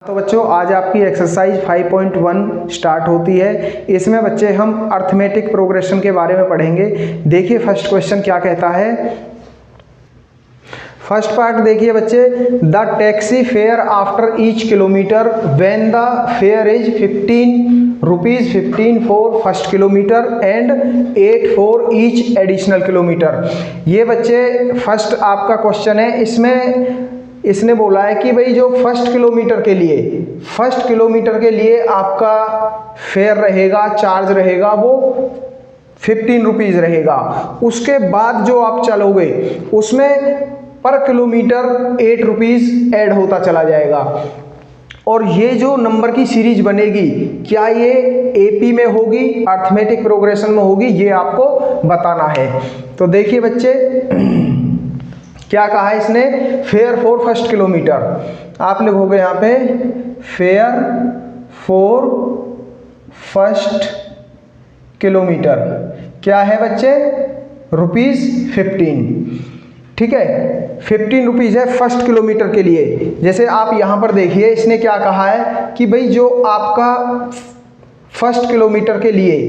तो बच्चों आज आपकी एक्सरसाइज 5.1 स्टार्ट होती है। इसमें बच्चे हम अर्थमेटिक प्रोग्रेशन के बारे में पढ़ेंगे। देखिए फर्स्ट क्वेश्चन क्या कहता है। फर्स्ट पार्ट देखिए बच्चे, the taxi fare after each kilometre when the fair is 15 rupees 15 for first kilometre and 8 for each additional kilometre. ये बच्चे फर्स्ट आपका क्वेश्चन है। इसमें इसने बोला है कि भाई जो फर्स्ट किलोमीटर के लिए आपका फेयर रहेगा, चार्ज रहेगा वो 15 रुपीज रहेगा। उसके बाद जो आप चलोगे उसमें पर किलोमीटर 8 रुपीज ऐड होता चला जाएगा। और ये जो नंबर की सीरीज बनेगी, क्या ये एपी में होगी, अर्थमेटिक प्रोग्रेशन में होगी, ये आपको बताना है। तो देखिए बच्चे क्या कहा है इसने, फेयर फॉर फर्स्ट किलोमीटर। आप लिखोगे यहाँ पे फेयर फॉर फर्स्ट किलोमीटर क्या है बच्चे, ₹15। ठीक है, 15 रुपीज है फर्स्ट किलोमीटर के लिए। जैसे आप यहाँ पर देखिए इसने क्या कहा है कि भाई जो आपका फर्स्ट किलोमीटर के लिए,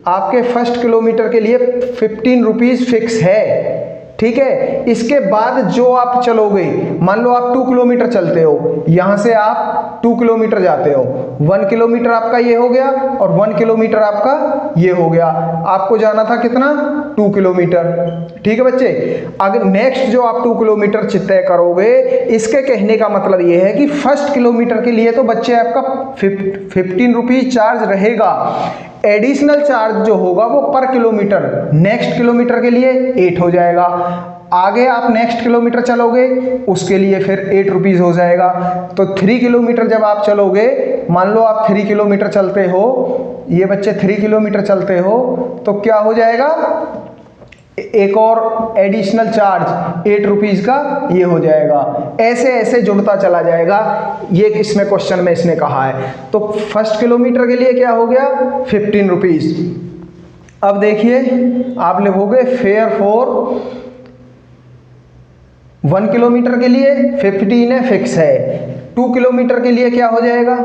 आपके फर्स्ट किलोमीटर के लिए 15 रुपीज फिक्स है। ठीक है, इसके बाद जो आप चलोगे, मान लो आप 2 किलोमीटर चलते हो, यहां से आप 2 किलोमीटर जाते हो, 1 किलोमीटर आपका ये हो गया और 1 किलोमीटर आपका ये हो गया। आपको जाना था कितना, 2 किलोमीटर। ठीक है बच्चे, अगर नेक्स्ट जो आप 2 किलोमीटर तय करोगे, इसके कहने का मतलब ये है कि फर्स्ट किलोमीटर के लिए तो बच्चे आपका 15 रुपीज चार्ज रहेगा। एडिशनल चार्ज जो होगा वो पर किलोमीटर नेक्स्ट किलोमीटर के लिए 8 हो जाएगा। आगे आप नेक्स्ट किलोमीटर चलोगे उसके लिए फिर 8 रुपीज हो जाएगा। तो 3 किलोमीटर जब आप चलोगे, मान लो आप 3 किलोमीटर चलते हो, ये बच्चे 3 किलोमीटर चलते हो, तो क्या हो जाएगा, एक और एडिशनल चार्ज 8 रुपीज का ये हो जाएगा। ऐसे ऐसे जुड़ता चला जाएगा। ये इसमें क्वेश्चन में इसने कहा है। तो फर्स्ट किलोमीटर के लिए क्या हो गया, 15 रुपीज। अब देखिए आप लिखोगे फेयर फॉर 1 किलोमीटर के लिए 15 है, फिक्स है। 2 किलोमीटर के लिए क्या हो जाएगा,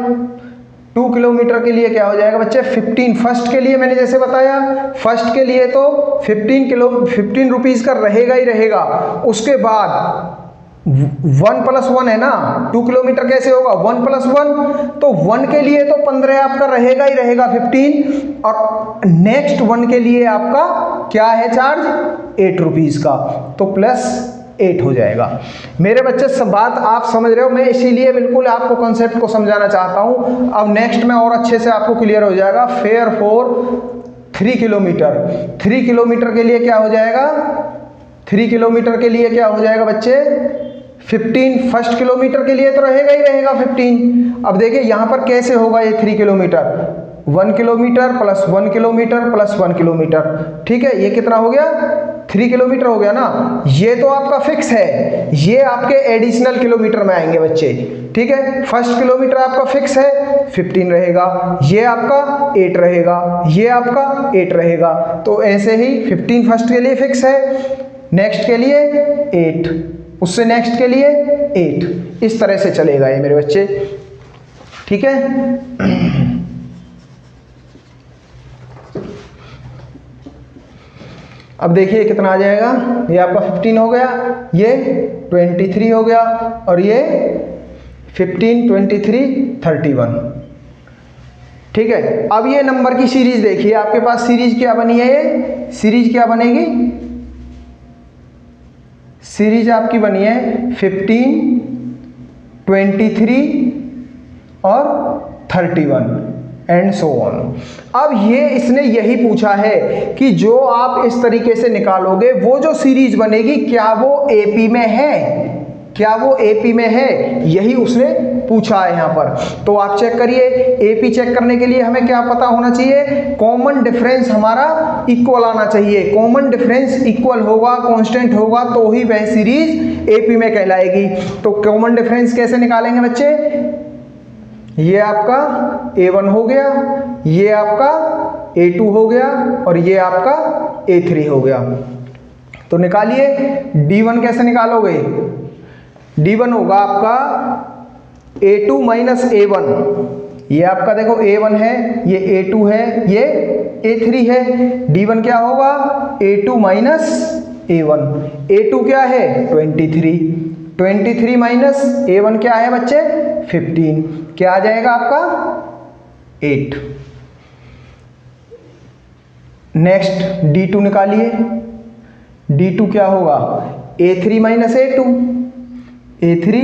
2 किलोमीटर के लिए क्या हो जाएगा बच्चे, 15। फर्स्ट के लिए मैंने जैसे बताया, फर्स्ट के लिए तो 15 रुपीज का रहेगा ही रहेगा। उसके बाद 1 + 1 है ना, 2 किलोमीटर कैसे होगा, 1 + 1, तो 1 के लिए तो 15 आपका रहेगा ही रहेगा 15, और नेक्स्ट 1 के लिए आपका क्या है चार्ज, 8 रुपीज का, तो +8 हो जाएगा। मेरे बच्चे सब बात आप समझ रहे हो, मैं इसीलिए बिल्कुल आपको कॉन्सेप्ट को समझाना चाहता हूं। अब नेक्स्ट में और अच्छे से आपको क्लियर हो जाएगा। फेयर फॉर 3 किलोमीटर, 3 किलोमीटर के लिए क्या हो जाएगा, 3 किलोमीटर के लिए क्या हो जाएगा बच्चे, 15। फर्स्ट किलोमीटर के लिए तो रहेगा ही रहेगा 15। अब देखिए यहां पर कैसे होगा ये 3 किलोमीटर, 1 किलोमीटर + 1 किलोमीटर + 1 किलोमीटर। ठीक है, ये कितना हो गया, 3 किलोमीटर हो गया ना। ये तो आपका फिक्स है, ये आपके एडिशनल किलोमीटर में आएंगे बच्चे। ठीक है, फर्स्ट किलोमीटर आपका फिक्स है 15 रहेगा, ये आपका 8 रहेगा, ये आपका 8 रहेगा। तो ऐसे ही 15 फर्स्ट के लिए फिक्स है, नेक्स्ट के लिए 8, उससे नेक्स्ट के लिए 8, इस तरह से चलेगा ये मेरे बच्चे। ठीक है, अब देखिए कितना आ जाएगा, ये आपका 15 हो गया, ये 23 हो गया, और ये 15, 23, 31। ठीक है, अब ये नंबर की सीरीज देखिए, आपके पास सीरीज क्या बनी है, ये सीरीज क्या बनेगी, सीरीज आपकी बनी है 15, 23 और 31 एंड सो ऑन। अब ये इसने यही पूछा है कि जो आप इस तरीके से निकालोगे, वो जो सीरीज बनेगी क्या वो एपी में है, क्या वो एपी में है, यही उसने पूछा है यहाँ पर। तो आप चेक करिए, एपी चेक करने के लिए हमें क्या पता होना चाहिए, कॉमन डिफरेंस हमारा इक्वल आना चाहिए। कॉमन डिफरेंस इक्वल होगा, कांस्टेंट होगा, तो ही वह सीरीज एपी में कहलाएगी। तो कॉमन डिफरेंस कैसे निकालेंगे बच्चे, ये आपका A1 हो गया, ये आपका A2 हो गया, और ये आपका A3 हो गया। तो निकालिए, D1 कैसे निकालोगे, D1 होगा आपका A2 माइनस A1, ये आपका देखो A1 है, ये A2 है, ये A3 है। D1 क्या होगा? A2 minus A1। A2 क्या है? 23। 23 माइनस A1 क्या है बच्चे? 15। क्या आ जाएगा आपका? 8। नेक्स्ट D2 निकालिए। D2 क्या होगा? A3 minus A2। A3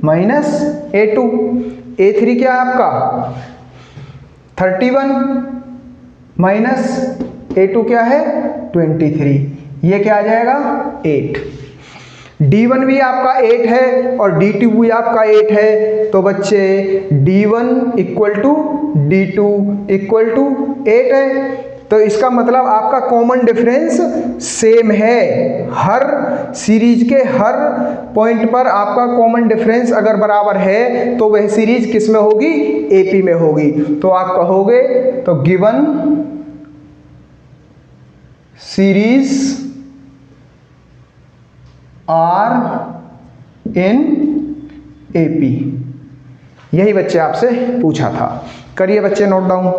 minus A2। A3 क्या है आपका? 31 माइनस A2 क्या है? 23। ये क्या आ जाएगा? 8। D1 भी आपका 8 है और D2 भी आपका 8 है, तो बच्चे D1 equal to D2 equal to 8 है। तो इसका मतलब आपका कॉमन डिफरेंस सेम है। हर सीरीज के हर पॉइंट पर आपका कॉमन डिफरेंस अगर बराबर है तो वह सीरीज किस में होगी? AP में होगी। तो आप कहोगे तो given series are in AP। यही बच्चे आपसे पूछा था। करिए बच्चे नोट डाउन।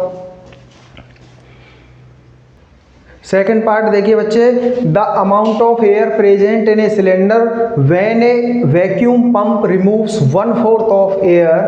सेकेंड पार्ट देखिए बच्चे, the amount of air present in a cylinder when A vacuum pump removes 1/4 of air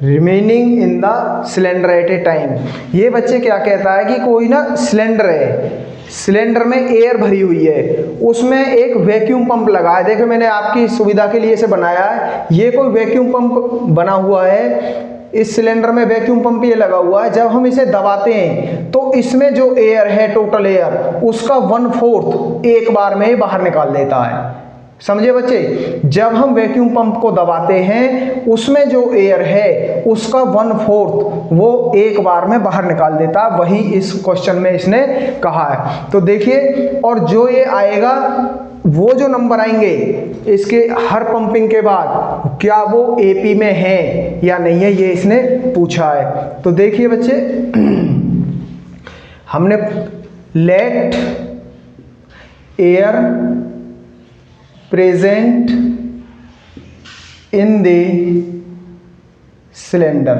remaining in the cylinder eight A time. ये बच्चे क्या कहता है कि कोई ना सिलेंडर है, सिलेंडर में एयर भरी हुई है, उसमें एक वैक्यूम पंप लगा है। देखो मैंने आपकी सुविधा के लिए इसे बनाया है। ये कोई वैक्यूम पंप बना हुआ है, इस सिलेंडर में वैक्यूम पंप ये लगा हुआ है। जब हम इसे दबाते हैं तो इसमें जो एयर है, टोटल एयर, उसका 1/4 एक बार में बाहर निकाल देता है। समझे बच्चे? जब हम वैक्यूम पंप को दबाते हैं उसमें जो एयर है उसका 1/4 वो एक बार में बाहर निकाल देता, वही इस क्वेश्चन में इसने कहा है। तो देखिए, और जो ये आएगा, वो जो नंबर आएंगे इसके हर पंपिंग के बाद, क्या वो AP में है या नहीं है, ये इसने पूछा है। तो देखिए बच्चे, हमने let air present in the cylinder,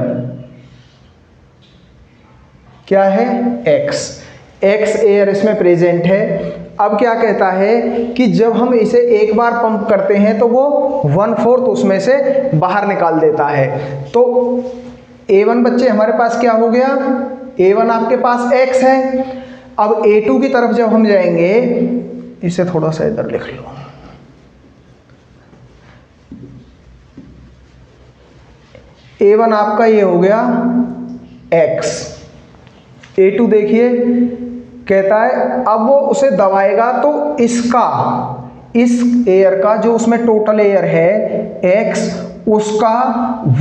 क्या है? X एयर इसमें प्रेजेंट है। अब क्या कहता है कि जब हम इसे एक बार पंप करते हैं तो वो 1/4 उसमें से बाहर निकाल देता है। तो A1 बच्चे हमारे पास क्या हो गया? A1 आपके पास X है। अब A2 की तरफ जब हम जाएंगे, इसे थोड़ा सा इधर लिख लो। A1 आपका ये हो गया X। A2 देखिए कहता है अब वो उसे दबाएगा तो इसका, इस एयर का जो उसमें टोटल एयर है X, उसका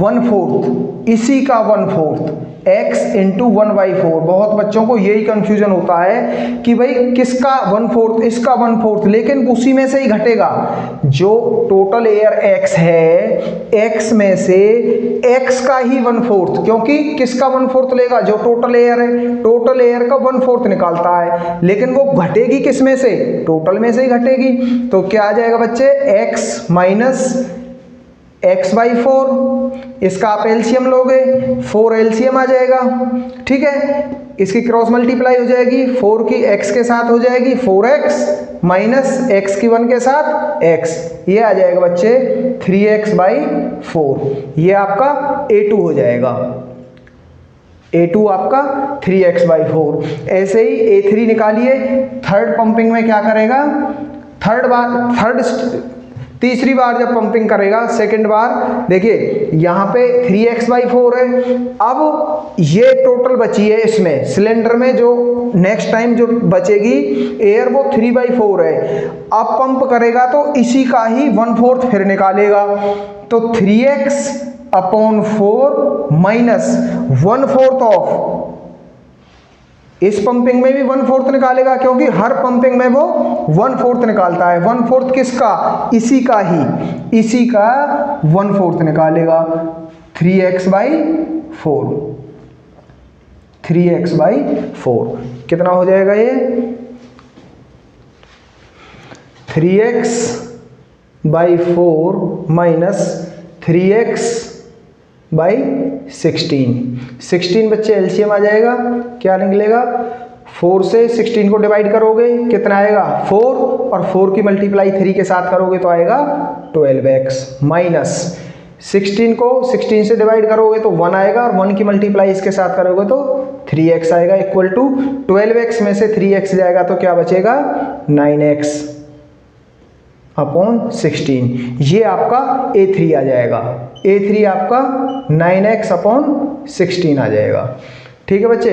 1/4, इसी का 1/4, X इंटू 1/4। बहुत बच्चों को यही कंफ्यूजन होता है कि भाई किसका 1/4, इसका 1/4, लेकिन उसी में से ही घटेगा। जो टोटल एयर X है, X में से X का ही 1/4, क्योंकि किसका 1/4 लेगा? जो टोटल एयर है, टोटल एयर का 1/4 निकालता है, लेकिन वो घटेगी किस में से? टोटल में से ही घटेगी। तो क्या आ जाएगा बच्चे? X माइनस X/4, इसका आप एलसीएम लोगे, 4 एलसीएम आ जाएगा। ठीक है, इसकी क्रॉस मल्टीप्लाई हो जाएगी, 4 की X के साथ हो जाएगी 4X माइनस X की 1 के साथ X, ये आ जाएगा बच्चे 3X/4। ये आपका A2 हो जाएगा। A2 आपका 3X/4। ऐसे ही A3 निकालिए। थर्ड पंपिंग में क्या करेगा? तीसरी बार जब पंपिंग करेगा, सेकंड बार, देखिए यहाँ पे 3X/4 है। अब ये टोटल बची है इसमें सिलेंडर में, जो नेक्स्ट टाइम जो बचेगी एयर, वो 3/4 है। अब पंप करेगा तो इसी का ही 1/4 फिर निकालेगा। तो 3X/4 माइनस 1/4 ऑफ, इस पंपिंग में भी 1/4 निकालेगा, क्योंकि हर पंपिंग में वो 1/4 निकालता है। 1/4 किसका? इसी का ही, इसी का 1/4 निकालेगा। 3X/4, 3X/4 कितना हो जाएगा? ये 3X/4 माइनस 3X बाई 16 बच्चे एलसीएम आ जाएगा, क्या निकलेगा 4 से 16 को डिवाइड करोगे कितना आएगा 4, और 4 की मल्टीप्लाई 3 के साथ करोगे तो आएगा 12x, माइनस 16 को 16 से डिवाइड करोगे तो 1 आएगा, और 1 की मल्टीप्लाई इसके साथ करोगे तो 3x आएगा, इक्वल टू 12x में से 3x जाएगा तो क्या बचेगा 9x अपॉन 16। ये आपका A3 आ जाएगा, A3 आपका 9x अपॉन 16 आ जाएगा। ठीक है बच्चे,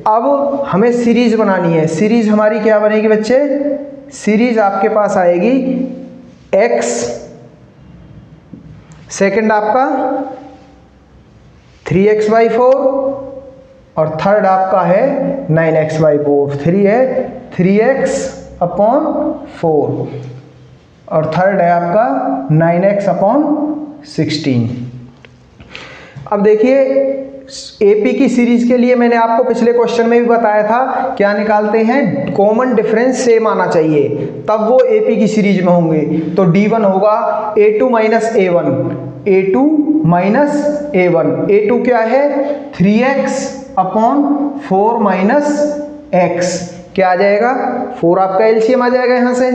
अब हमें सीरीज बनानी है। सीरीज हमारी क्या बनेगी बच्चे, सीरीज आपके पास आएगी x, सेकंड आपका 3x/4, और थर्ड आपका है 9x/4। 3 है 3x अपॉन 4, और थर्ड है आपका 9x अपॉन 16। अब देखिए एपी की सीरीज के लिए मैंने आपको पिछले क्वेश्चन में भी बताया था, क्या निकालते हैं, कॉमन डिफरेंस सेम आना चाहिए तब वो एपी की सीरीज में होंगे। तो D1 होगा A2 minus A1, A2 minus A1। A2 क्या है 3x अपॉन 4 माइनस x, क्या आ जाएगा 4 आपका एलसीएम आ जाएगा, यहां से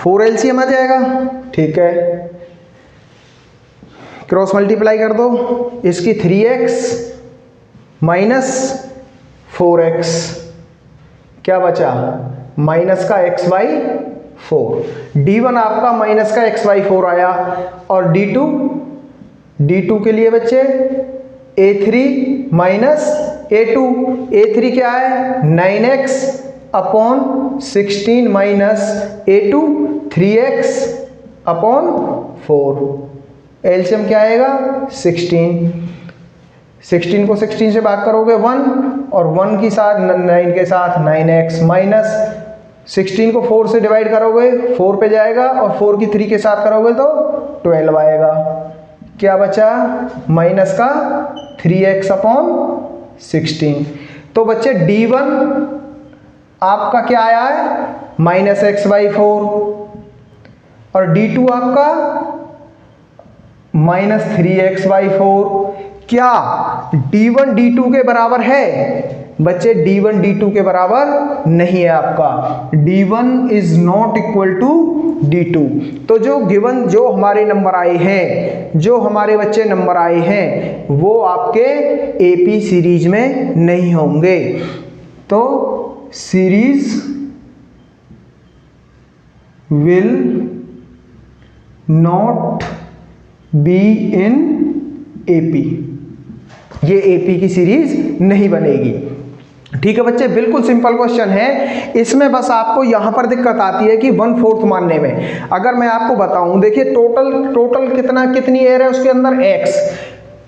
4 एलसीएम आ जाएगा। ठीक है, क्रॉस मल्टीप्लाई कर दो, इसकी 3x माइनस 4x, क्या बचा माइनस का x/4। D1 आपका माइनस का x/4 आया, और D2 के लिए बच्चे A3 माइनस A2। A3 क्या है 9x upon 16 minus A2 3x upon 4। LCM क्या आएगा 16 को 16 से भाग करोगे 1, और 1 के साथ 9 के साथ 9x, माइनस 16 को 4 से डिवाइड करोगे 4 पे जाएगा, और 4 की 3 के साथ करोगे तो 12 आएगा। क्या बचा माइनस का 3x अपॉन 16। तो बच्चे D1 आपका क्या आया है माइनस x/4, और D2 आपका माइनस 3x/4। क्या D1 D2 के बराबर है बच्चे, D1 D2 के बराबर नहीं है आपका, D1 is not equal to D2। तो जो गिवन जो हमारे नंबर आए हैं, जो हमारे बच्चे नंबर आए हैं, वो आपके एपी सीरीज में नहीं होंगे। तो series will not be in AP, ये एपी की सीरीज नहीं बनेगी। ठीक है बच्चे, बिल्कुल सिंपल क्वेश्चन है। इसमें बस आपको यहां पर दिक्कत आती है कि 1/4 मानने में। अगर मैं आपको बताऊं, देखिए टोटल कितनी एयर है उसके अंदर x,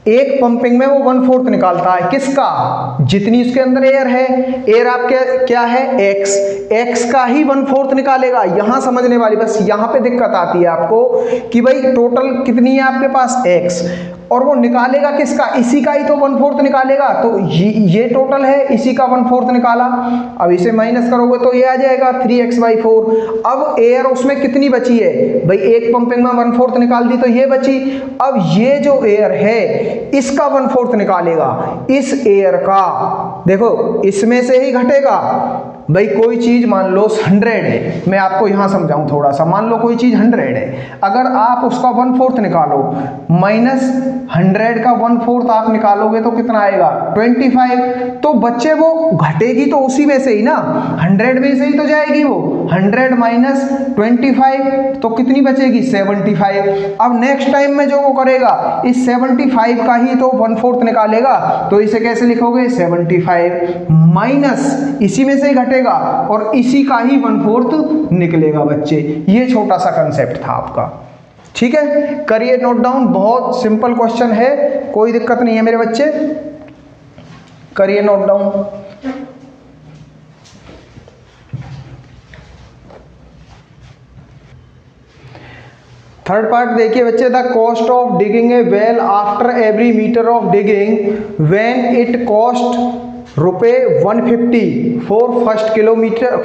एक पंपिंग में वो 1/4 निकालता है, किसका, जितनी उसके अंदर एयर है। एयर आपके क्या है x का ही 1/4 निकालेगा। यहां समझने वाली बस यहां पे दिक्कत आती है आपको कि भाई टोटल कितनी है आपके पास x, और वो निकालेगा किसका, इसी का ही तो 1/4 निकालेगा। तो ये टोटल है, इसी का 1/4 निकाला। अब इसे माइनस करोगे तो ये आ जाएगा 3x/4। अब एयर उसमें कितनी बची है भाई, एक पंपिंग में 1/4 निकाल दी तो ये बची। अब ये जो एयर है इसका 1/4 निकालेगा, इस एयर का, देखो इसमें से ही घटेगा भाई। कोई चीज मान लो 100 है, मैं आपको यहां समझाऊं थोड़ा सा। मान लो कोई चीज 100 है, अगर आप उसका 1/4 निकालो, माइनस 100 का 1/4 आप निकालोगे तो कितना आएगा 25। तो बच्चे वो घटेगी तो उसी में से ही ना, 100 में से ही तो जाएगी वो। 100 माइनस 25 तो कितनी बचेगी 75। अब नेक्स्ट टाइम में जो वो करेगा, इस 75 का ही तो 1/4 निकालेगा। तो इसे कैसे लिखोगे 75 माइनस इसी में से ही घटेगा और इसी का ही 1/4 निकलेगा बच्चे। ये छोटा सा कंसेप्ट था आपका, ठीक है। करिए नोट डाउन, बहुत सिंपल क्वेश्चन है, कोई दिक्कत नहीं है मेरे बच्चे, करिए नोट डाउन। थर्ड पार्ट देखिए बच्चे, the cost of digging a well after every metre of digging when it cost rupees 150 for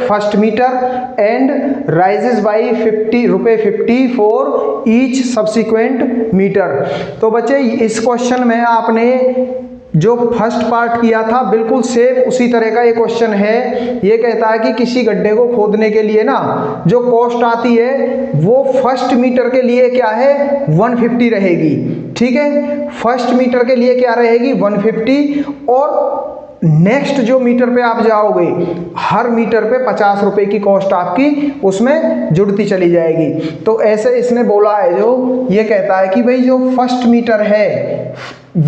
first metre and rises by rupees 50 for each subsequent metre. तो बच्चे इस क्वेश्चन में आपने जो first part किया था बिल्कुल सेम उसी तरह का ये क्वेश्चन है। ये कहता है कि किसी गड्ढे को खोदने के लिए ना जो कॉस्ट आती है वो फर्स्ट मीटर के लिए क्या है 150 रहेगी, ठीक है। फर्स्ट मीटर के लिए क्या रहेगी 150, और नेक्स्ट जो मीटर पे आप जाओगे हर मीटर पे 50 रुपए की कॉस्ट आपकी उसमें जुड़ती चली जाएगी। तो ऐसे इसने बोला है, जो ये कहता है कि भाई जो फर्स्ट मीटर है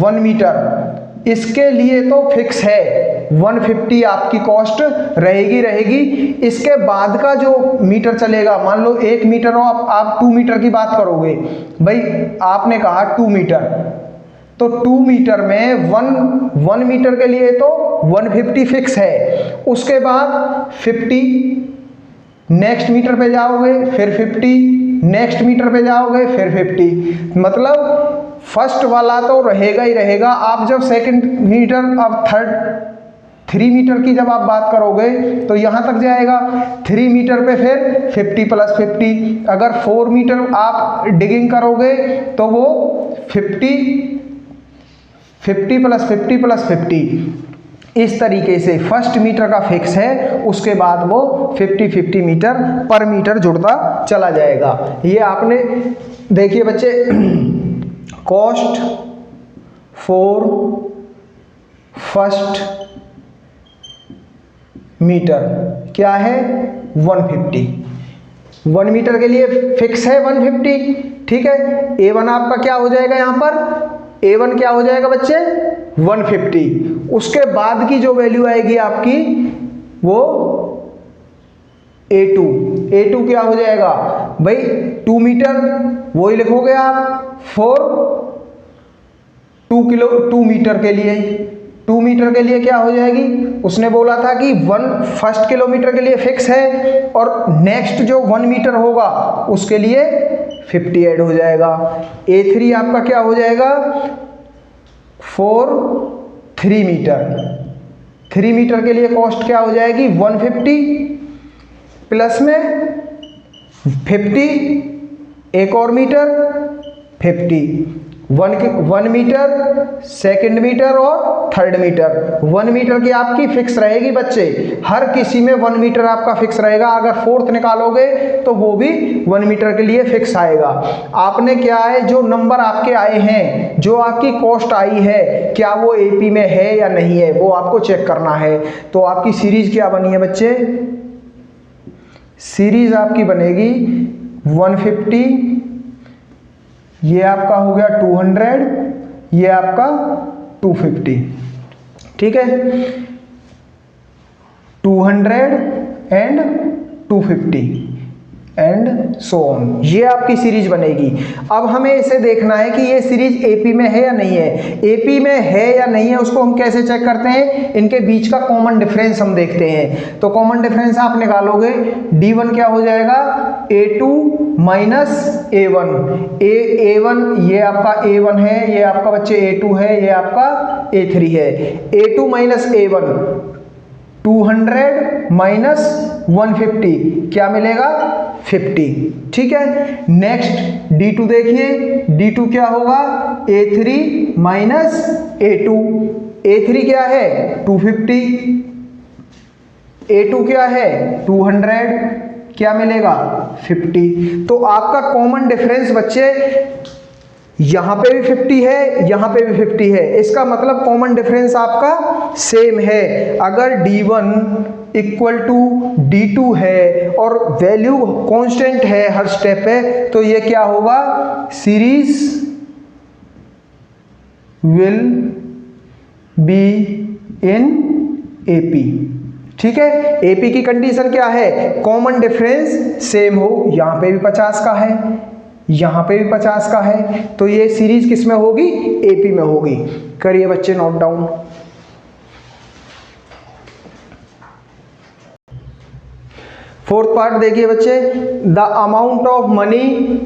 1 मीटर इसके लिए तो फिक्स है 150 आपकी कॉस्ट रहेगी। इसके बाद का जो मीटर चलेगा, मान लो 1 मीटर हो, आप 2 मीटर की बात करोगे, भाई आपने कहा 2 मीटर, तो 2 मीटर में 1 मीटर के लिए तो 150 फिक्स है। उसके बाद 50 नेक्स्ट मीटर पे जाओगे फिर 50, नेक्स्ट मीटर पे जाओगे फिर 50, मतलब फर्स्ट वाला तो रहेगा ही रहेगा। आप जब सेकंड मीटर, अब 3 मीटर की जब आप बात करोगे तो यहाँ तक जाएगा, 3 मीटर पे फिर 50 + 50। अगर 4 मीटर आप डिगिंग करोगे तो वो 50 + 50 + 50 इस तरीके से फर्स्ट मीटर का फिक्स है। उसके बाद वो 50 मीटर पर मीटर जुड़ता चला जाएगा। ये आपने देखिए बच्चे, कॉस्ट फॉर फर्स्ट मीटर क्या है 150, 1 मीटर के लिए फिक्स है 150, ठीक है। A1 आपका क्या हो जाएगा, यहाँ पर A1 क्या हो जाएगा बच्चे 150। उसके बाद की जो वैल्यू आएगी आपकी वो A2 क्या हो जाएगा भाई 2 मीटर, वही लिखोगे आप फॉर 2 मीटर के लिए। 2 मीटर के लिए क्या हो जाएगी, उसने बोला था कि 1 फर्स्ट किलोमीटर के लिए फिक्स है और नेक्स्ट जो 1 मीटर होगा उसके लिए 50 ऐड हो जाएगा। A3 आपका क्या हो जाएगा फॉर 3 मीटर। 3 मीटर के लिए कॉस्ट क्या हो जाएगी 150 प्लस में 50, एक और मीटर 50, 1 मीटर, सेकंड मीटर और थर्ड मीटर। 1 मीटर की आपकी फिक्स रहेगी बच्चे, हर किसी में 1 मीटर आपका फिक्स रहेगा। अगर फोर्थ निकालोगे तो वो भी 1 मीटर के लिए फिक्स आएगा। आपने क्या है, जो नंबर आपके आए हैं, जो आपकी कॉस्ट आई है, क्या वो एपी में है या नहीं है, वो आपको चेक करना है। तो आपकी सीरीज क्या बनी है बच्चे, सीरीज आपकी बनेगी 150, ये आपका हो गया 200, ये आपका 250, ठीक है। 200 एंड 250 एंड सो ऑन, ये आपकी सीरीज बनेगी। अब हमें इसे देखना है कि ये सीरीज एपी में है या नहीं है। एपी में है या नहीं है उसको हम कैसे चेक करते हैं, इनके बीच का कॉमन डिफरेंस हम देखते हैं। तो कॉमन डिफरेंस आप निकालोगे, D1 क्या हो जाएगा A2 - A1। A1 ये आपका A1 है, ये आपका बच्चे A2 है, ये आपका A3 है। A2 - A1 200 - 150 क्या मिलेगा 50, ठीक है। नेक्स्ट D2 देखिए, D2 क्या होगा A3 - A2। A3 क्या है 250, A2 क्या है 200, क्या मिलेगा 50। तो आपका कॉमन डिफरेंस बच्चे यहां पे भी 50 है, यहां पे भी 50 है, इसका मतलब कॉमन डिफरेंस आपका सेम है। अगर D1 = D2 है और वैल्यू कांस्टेंट है हर स्टेप पे, तो ये क्या होगा, series will be in AP, ठीक है। एपी की कंडीशन क्या है, कॉमन डिफरेंस सेम हो। यहां पे भी 50 का है, यहां पे भी 50 का है, तो ये सीरीज किस में होगी एपी में होगी। करिए बच्चे नोट डाउन। फोर्थ पार्ट देखिए बच्चे, the amount of money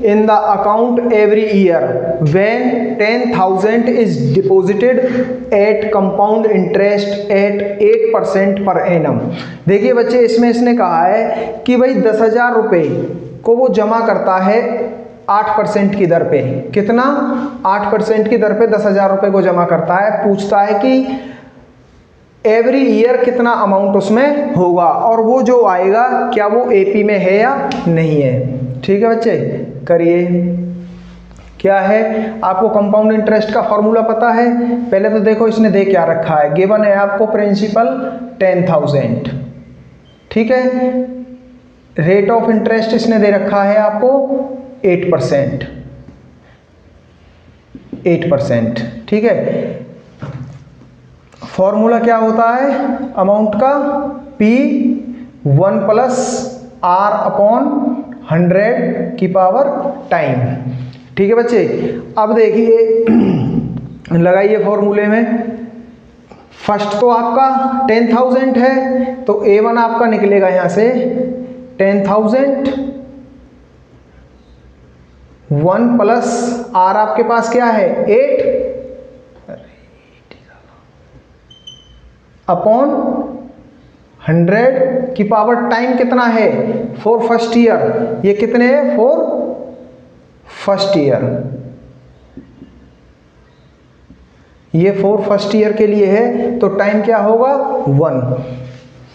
in the account every year when 10,000 is deposited at compound interest at 8% per annum. देखिए बच्चे, इसमें इसने कहा है कि भाई 10,000 रुपये को वो जमा करता है 8% की दर पे। कितना? 8% की दर पे 10,000 रुपये को जमा करता है। पूछता है कि एवरी ईयर कितना अमाउंट उसमें होगा, और वो जो आएगा क्या वो एपी में है या नहीं है। ठीक है बच्चे, करिए। क्या है, आपको कंपाउंड इंटरेस्ट का फॉर्मूला पता है? पहले तो देखो इसने दे क्या रखा है, गिवन है आपको प्रिंसिपल 10,000, ठीक है। रेट ऑफ इंटरेस्ट इसने दे रखा है आपको 8%, ठीक है। फॉर्मूला क्या होता है अमाउंट का? P1 प्लस R अपॉन 100 की पावर टाइम। ठीक है बच्चे, अब देखिए लगाइए फॉर्मूले में। फर्स्ट तो आपका 10,000 है, तो A1 आपका निकलेगा यहां से 10,000, 1 प्लस R आपके पास क्या है 8 अपॉन 100 की पावर टाइम कितना है? For first year. ये कितने है? For first year. ये फॉर फर्स्ट ईयर के लिए है, तो टाइम क्या होगा 1।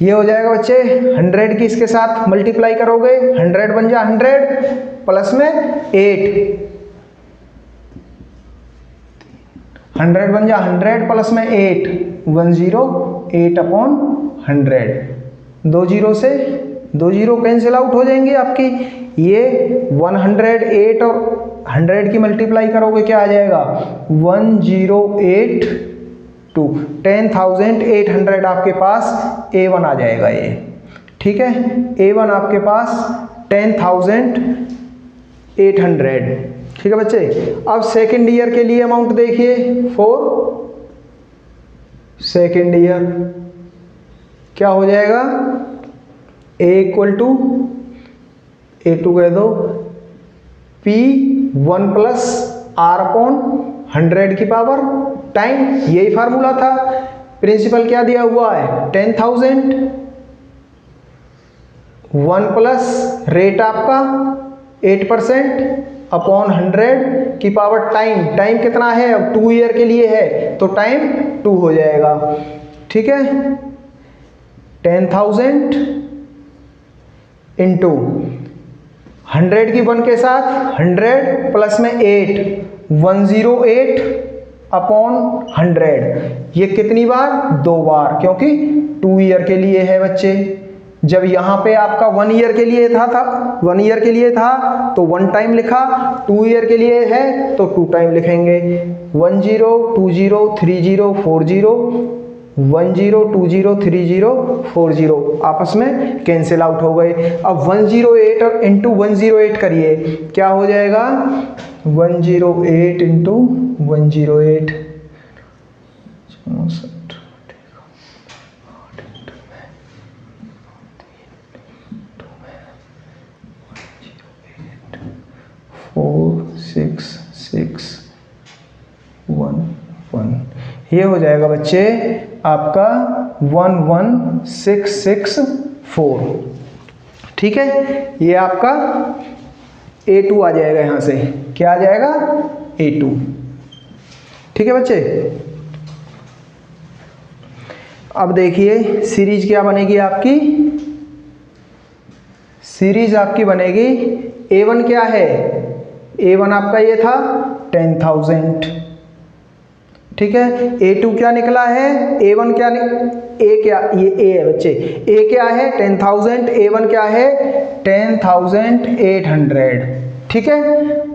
ये हो जाएगा बच्चे 100 की इसके साथ मल्टीप्लाई करोगे, 100 बन जा 100 प्लस में 8, 100 बन जा 100 प्लस में 8, 108 अपॉन 100। 2 जीरो से 2 जीरो कैंसिल आउट हो जाएंगे आपकी। ये 108 और 100 की मल्टीप्लाई करोगे क्या आ जाएगा 1082। 10,800 आपके पास A1 आ जाएगा ये, ठीक है। A1 आपके पास 10,800, ठीक है बच्चे। अब सेकेंड ईयर के लिए अमाउंट देखिए, फॉर सेकेंड ईयर क्या हो जाएगा? A इक्वल टू A2 कह दो P1 प्लस R अपॉन 100 की पावर टाइम। यही फार्मूला था। प्रिंसिपल क्या दिया हुआ है 10,000, 1 प्लस रेट आपका 8% अपॉन 100 की पावर टाइम। टाइम कितना है? अब 2 ईयर के लिए है, तो टाइम 2 हो जाएगा, ठीक है। 10,000 इंटू 100 की 1 के साथ 100 प्लस में 8, 108 अपॉन 100। ये कितनी बार? 2 बार, क्योंकि 2 ईयर के लिए है बच्चे। जब यहाँ पे आपका 1 ईयर के लिए था 1 ईयर के लिए था तो 1 टाइम लिखा, 2 ईयर के लिए है तो 2 टाइम लिखेंगे। 10 20 30 40, 10 20 30 40 आपस में कैंसिल आउट हो गए। अब 108 और इंटू 108 करिए, क्या हो जाएगा 108 इंटू 108, 4661। ये हो जाएगा बच्चे आपका 11664, ठीक है। ये आपका A2 आ जाएगा, यहां से क्या आ जाएगा A2, ठीक है बच्चे। अब देखिए सीरीज क्या बनेगी आपकी? सीरीज आपकी बनेगी A1 क्या है? A1 आपका ये था 10,000, ठीक है। A2 क्या निकला है? A1 क्या A क्या? ये A है बच्चे। A क्या है 10,000, A1 क्या है 10,800, ठीक है।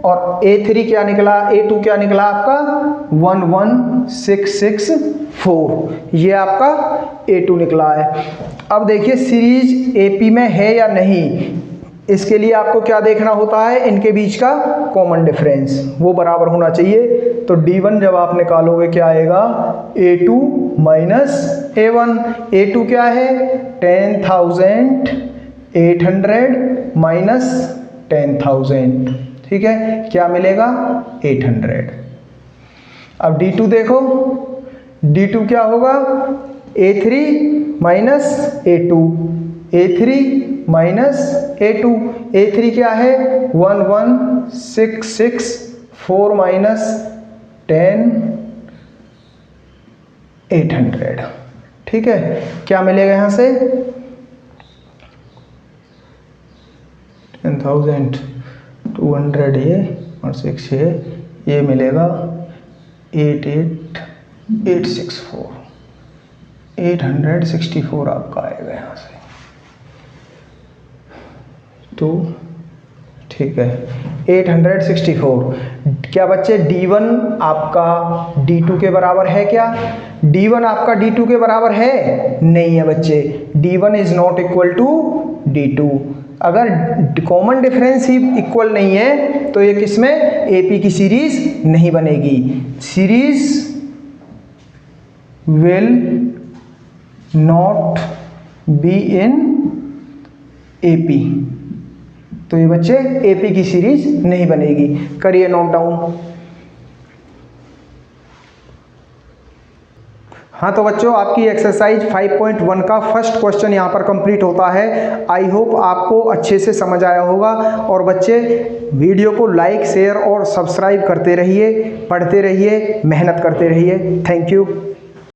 और A3 क्या निकला? A2 क्या निकला आपका 11664। ये आपका A2 निकला है। अब देखिए सीरीज AP में है या नहीं, इसके लिए आपको क्या देखना होता है? इनके बीच का कॉमन डिफरेंस, वो बराबर होना चाहिए। तो D1 जब आप निकालोगे क्या आएगा A2 माइनस A1। A2 क्या है 10,000 800 माइनस 10,000, ठीक है, क्या मिलेगा 800। अब D2 देखो, D2 क्या होगा, A3 minus A2, A3 minus A2, A3 क्या है 11,664 माइनस 10, 800, ठीक है, क्या मिलेगा यहाँ से 10,200 ये और 6 ये मिलेगा 88,864, 864 आपका आएगा यहाँ से, तो ठीक है 864। क्या बच्चे D1 आपका D2 के बराबर है क्या, D1 आपका D2 के बराबर है, नहीं है बच्चे, D1 is not equal to D2। अगर कॉमन डिफरेंस ही इक्वल नहीं है तो ये किसमें AP की सीरीज नहीं बनेगी, series will not be in AP, तो ये बच्चे AP की सीरीज नहीं बनेगी, करिए नोट डाउन। हाँ तो बच्चों आपकी एक्सरसाइज 5.1 का फर्स्ट क्वेश्चन यहाँ पर कंप्लीट होता है। आई होप आपको अच्छे से समझ आया होगा। और बच्चे वीडियो को लाइक शेयर और सब्सक्राइब करते रहिए, पढ़ते रहिए, मेहनत करते रहिए। Thank you.